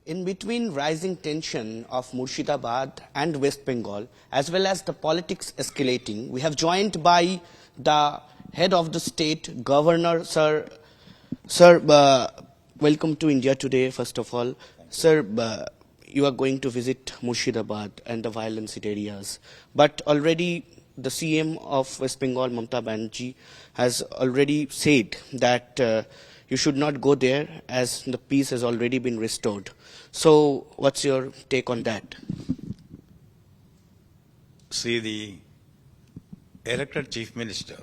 In between rising tension of Murshidabad and West Bengal, as well as the politics escalating, we have joined by the head of the state, Governor, Sir. Sir, welcome to India today, first of all. Sir, you are going to visit Murshidabad and the violence-hit areas. But already the CM of West Bengal, Mamata Banerjee, has already said that you should not go there as the peace has already been restored. So what's your take on that? See, the elected chief minister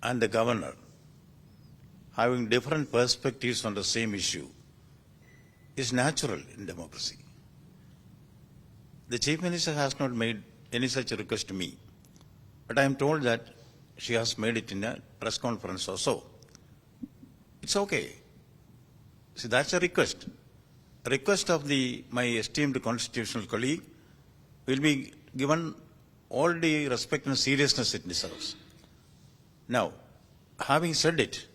and the governor having different perspectives on the same issue is natural in democracy. The chief minister has not made any such request to me, but I am told that she has made it in a press conference or so. It's okay. See, that's a request. A request of my esteemed constitutional colleague will be given all the respect and seriousness it deserves. Now, having said it,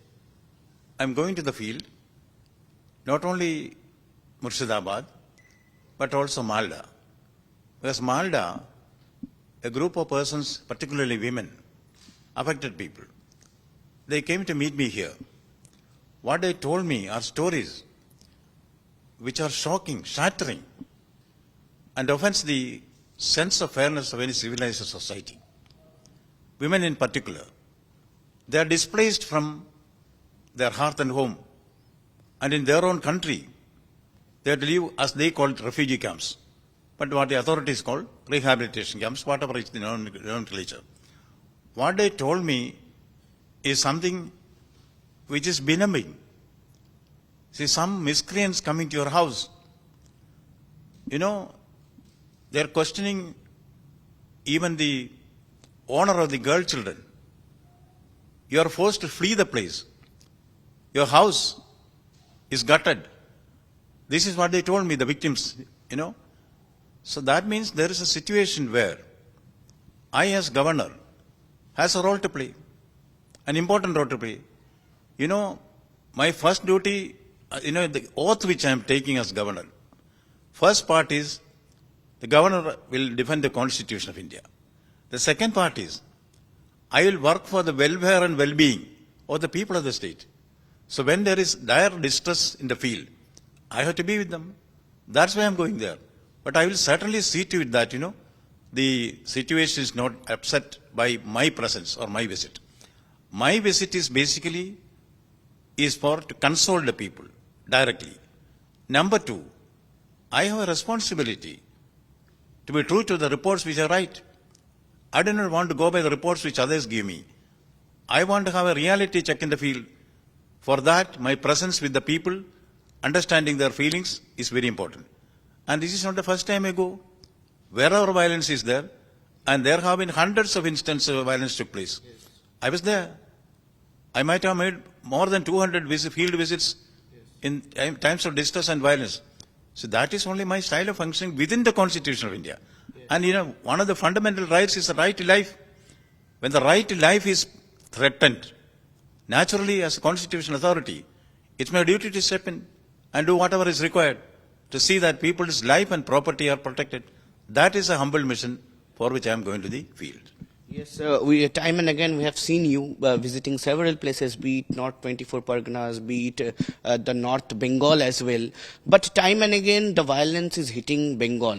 I'm going to the field, not only Murshidabad, but also Malda. Because Malda, a group of persons, particularly women, affected people, they came to meet me here. What they told me are stories which are shocking, shattering, and offends the sense of fairness of any civilized society. Women in particular, they are displaced from their hearth and home, and in their own country, they have to live as they call it refugee camps, but what the authorities call rehabilitation camps, whatever is the nomenclature. What they told me is something which is benumbing. See, some miscreants coming to your house, they're questioning even the owner of the girl children. You are forced to flee the place. Your house is gutted. This is what they told me, the victims, So that means there is a situation where I, as governor, has a role to play, an important role to play. My first duty, the oath which I am taking as governor, first part is the governor will defend the Constitution of India. The second part is I will work for the welfare and well-being of the people of the state. So when there is dire distress in the field, I have to be with them. That's why I'm going there. But I will certainly see to it that, the situation is not upset by my presence or my visit. My visit is basically to console the people directly. Number two, I have a responsibility to be true to the reports which I write. I do not want to go by the reports which others give me. I want to have a reality check in the field. For that, my presence with the people, understanding their feelings, is very important. And this is not the first time I go. Wherever violence is there, and there have been hundreds of instances of violence took place. Yes. I was there. I might have made more than 200 field visits in times of distress and violence. So that is only my style of functioning within the Constitution of India. Yes. And one of the fundamental rights is the right to life. When the right to life is threatened, naturally as a constitutional authority, it's my duty to step in and do whatever is required to see that people's life and property are protected. That is a humble mission for which I am going to the field. Yes, time and again we have seen you visiting several places, be it North 24 Parganas, be it the North Bengal as well. But time and again the violence is hitting Bengal.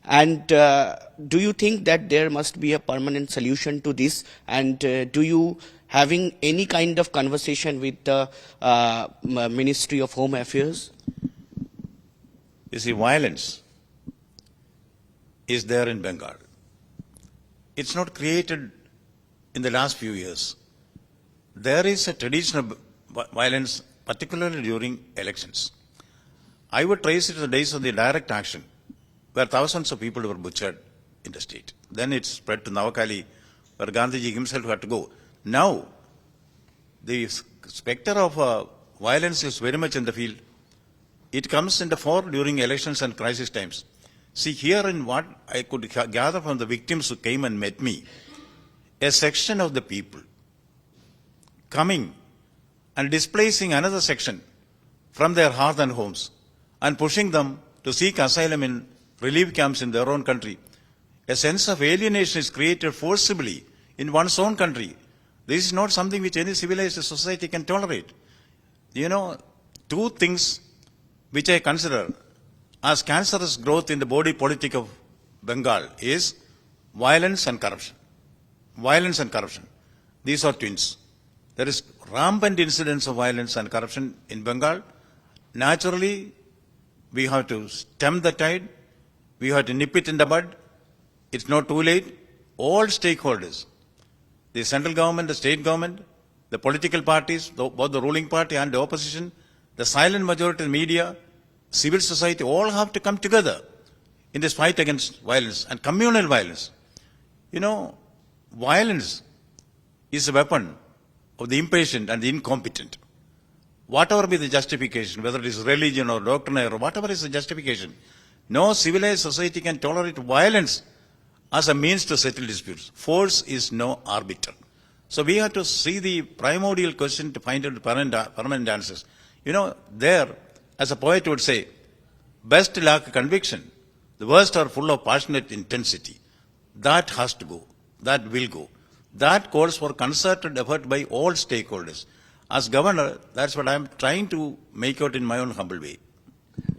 And do you think that there must be a permanent solution to this? And do you having any kind of conversation with the Ministry of Home Affairs? You see, violence is there in Bengal. It's not created in the last few years. There is a tradition of violence, particularly during elections. I would trace it to the days of the direct action, where thousands of people were butchered in the state. Then it spread to Navakali, where Gandhiji himself had to go. Now, the specter of violence is very much in the field. It comes in the fore during elections and crisis times. See, here in what I could gather from the victims who came and met me, a section of the people coming and displacing another section from their hearth and homes and pushing them to seek asylum in relief camps in their own country. A sense of alienation is created forcibly in one's own country. This is not something which any civilized society can tolerate. You know, two things which I consider as cancerous growth in the body politic of Bengal is violence and corruption. Violence and corruption. These are twins. There is rampant incidence of violence and corruption in Bengal. Naturally, we have to stem the tide. We have to nip it in the bud. It's not too late. All stakeholders, the central government, the state government, the political parties, both the ruling party and the opposition, the silent majority of the media, civil society, all have to come together in this fight against violence and communal violence. You know, violence is a weapon of the impatient and the incompetent. Whatever be the justification, whether it is religion or doctrine or whatever is the justification, no civilized society can tolerate violence as a means to settle disputes. Force is no arbiter. So we have to see the primordial question to find out permanent answers. You know, there, as a poet would say, best lack conviction, the worst are full of passionate intensity. That has to go. That will go. That calls for concerted effort by all stakeholders. As governor, that's what I'm trying to make out in my own humble way.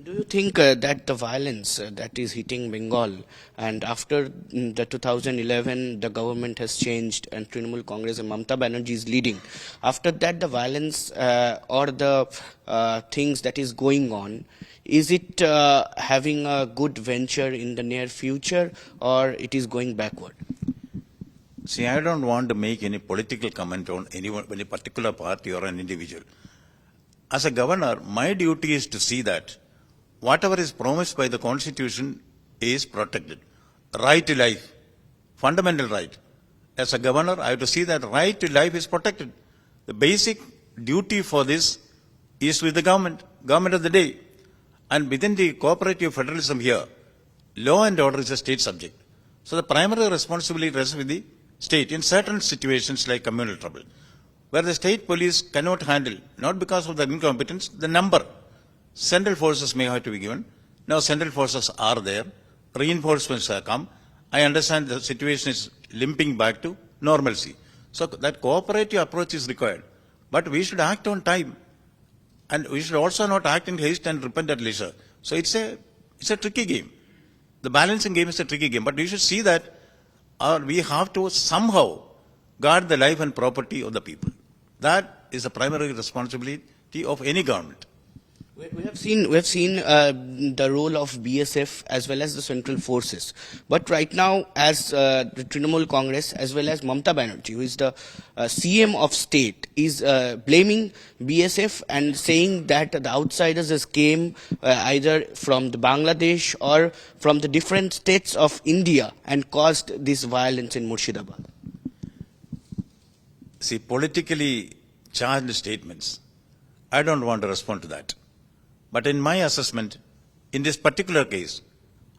Do you think that the violence that is hitting Bengal, and after the 2011 the government has changed and Trinamool Congress and Mamata Banerjee is leading, after that the violence or the things that is going on, is it having a good venture in the near future or it is going backward? See, I don't want to make any political comment on any particular party or an individual. As a governor, my duty is to see that whatever is promised by the Constitution is protected. Right to life, fundamental right. As a governor, I have to see that right to life is protected. The basic duty for this is with the government of the day. And within the cooperative federalism here, law and order is a state subject. So the primary responsibility rests with the state in certain situations like communal trouble, where the state police cannot handle, not because of the incompetence, the number. Central forces may have to be given. Now central forces are there. Reinforcements have come. I understand the situation is limping back to normalcy. So that cooperative approach is required. But we should act on time. And we should also not act in haste and repent at leisure. So it's a tricky game. The balancing game is a tricky game. But we should see that we have to somehow guard the life and property of the people. That is the primary responsibility of any government. We have seen the role of BSF as well as the central forces. But right now, as the Trinamool Congress as well as Mamata Banerjee, who is the CM of state, is blaming BSF and saying that the outsiders has came either from the Bangladesh or from the different states of India and caused this violence in Murshidabad. See, politically charged statements, I don't want to respond to that. But in my assessment, in this particular case,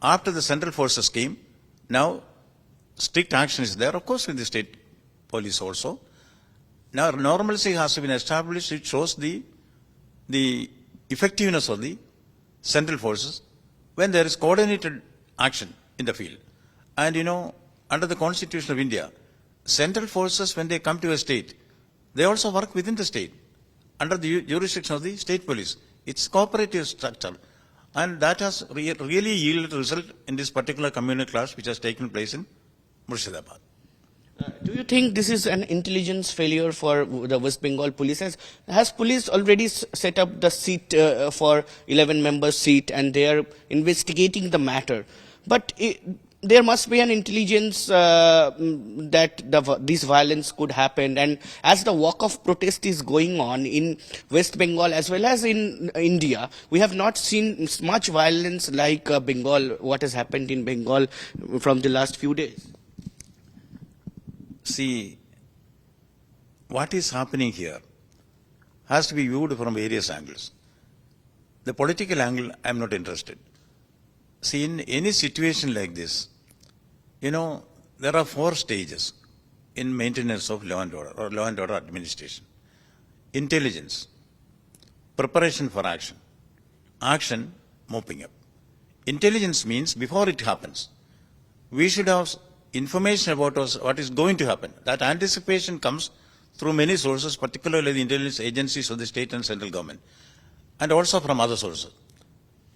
after the central forces came, now strict action is there, of course, with the state police also. Now normalcy has been established. It shows the effectiveness of the central forces when there is coordinated action in the field. And you know, under the Constitution of India, central forces, when they come to a state, they also work within the state, under the jurisdiction of the state police. It's cooperative structure. And that has really yielded result in this particular communal clash which has taken place in Murshidabad. Do you think this is an intelligence failure for the West Bengal police? Has police already set up the seat for 11-member seat and they are investigating the matter? But there must be an intelligence that this violence could happen. And as the walk of protest is going on in West Bengal as well as in India, we have not seen much violence like Bengal, what has happened in Bengal from the last few days. See, what is happening here has to be viewed from various angles. The political angle, I am not interested. See, in any situation like this, you know, there are 4 stages in maintenance of law and order or law and order administration. Intelligence, preparation for action, action, mopping up. Intelligence means before it happens, we should have information about us, what is going to happen. That anticipation comes through many sources, particularly the intelligence agencies of the state and central government, and also from other sources.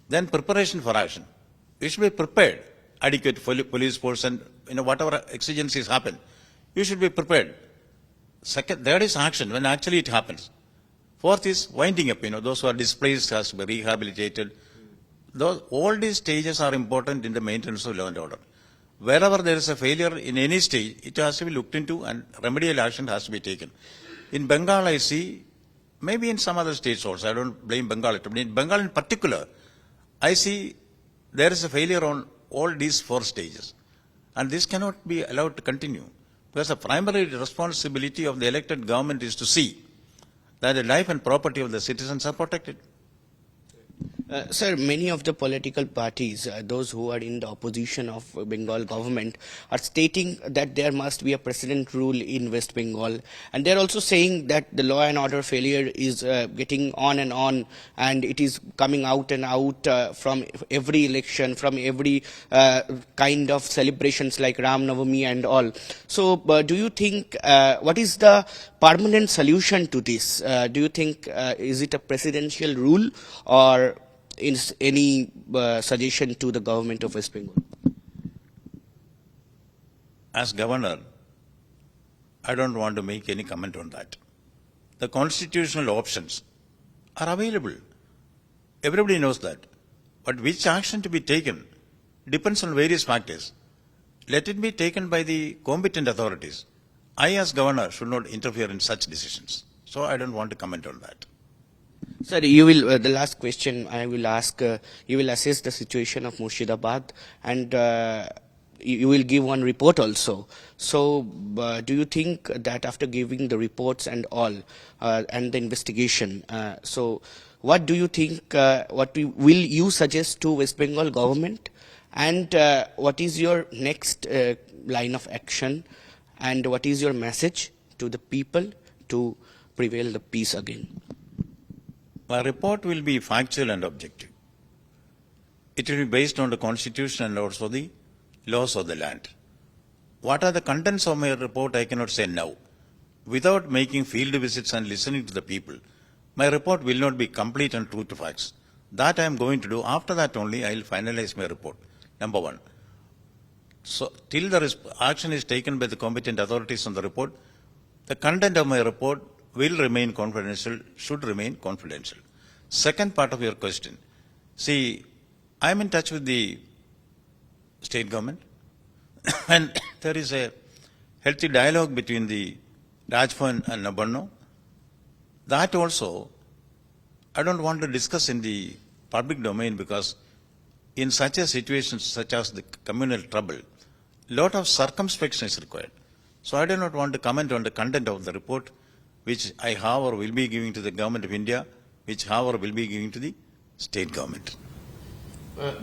Then preparation for action. We should be prepared. Adequate police force and whatever exigencies happen, you should be prepared. Second, third is action when actually it happens. Fourth is winding up. Those who are displaced has to be rehabilitated. All these stages are important in the maintenance of law and order. Wherever there is a failure in any stage, it has to be looked into and remedial action has to be taken. In Bengal, I see, maybe in some other states also, I don't blame Bengal, but in Bengal in particular, I see there is a failure on all these 4 stages. And this cannot be allowed to continue. Because the primary responsibility of the elected government is to see that the life and property of the citizens are protected. Sir, many of the political parties, those who are in the opposition of Bengal government, are stating that there must be a precedent rule in West Bengal, and they are also saying that the law and order failure is getting on, and it is coming out and out from every election, from every kind of celebrations like Ram Navami and all. So, do you think what is the permanent solution to this? Do you think is it a presidential rule or is any suggestion to the government of West Bengal? As governor, I don't want to make any comment on that. The constitutional options are available. Everybody knows that. But which action to be taken depends on various factors. Let it be taken by the competent authorities. I, as governor, should not interfere in such decisions. So I don't want to comment on that. Sir, you will, the last question I will ask, you will assess the situation of Murshidabad and you will give one report also. So, do you think that after giving the reports and all, and the investigation, so what do you think, will you suggest to West Bengal government, and what is your next line of action, and what is your message to the people to prevail the peace again? My report will be factual and objective. It will be based on the constitution and also the laws of the land. What are the contents of my report, I cannot say now. Without making field visits and listening to the people, my report will not be complete and true to facts. That I am going to do. After that only, I will finalize my report. Number 1. So, till the action is taken by the competent authorities on the report, the content of my report will remain confidential, should remain confidential. Second part of your question. See, I am in touch with the state government and there is a healthy dialogue between the Rajbhavan and Nabarno. That also, I don't want to discuss in the public domain because in such a situation such as the communal trouble, lot of circumspection is required. So I do not want to comment on the content of the report, which I, however, will be giving to the government of India, which, however, will be giving to the state government.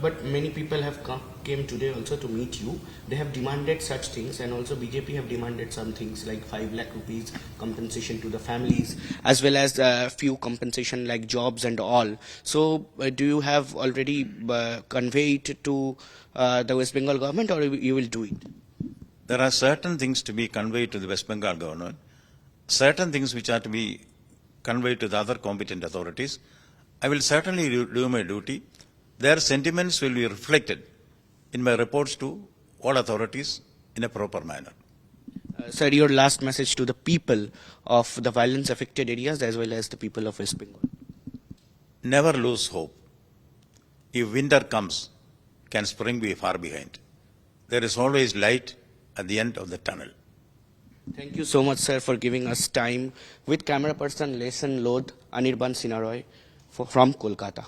But many people have came today also to meet you. They have demanded such things, and also BJP have demanded some things like 5 lakh rupees compensation to the families, as well as few compensation like jobs and all. So, do you have already conveyed to the West Bengal government, or you will do it? There are certain things to be conveyed to the West Bengal government, certain things which are to be conveyed to the other competent authorities. I will certainly do my duty. Their sentiments will be reflected in my reports to all authorities in a proper manner. Sir, your last message to the people of the violence affected areas as well as the people of West Bengal. Never lose hope. If winter comes, can spring be far behind? There is always light at the end of the tunnel. Thank you so much, sir, for giving us time. With camera person Lesan Lodh, Anirban Sinaroy from Kolkata.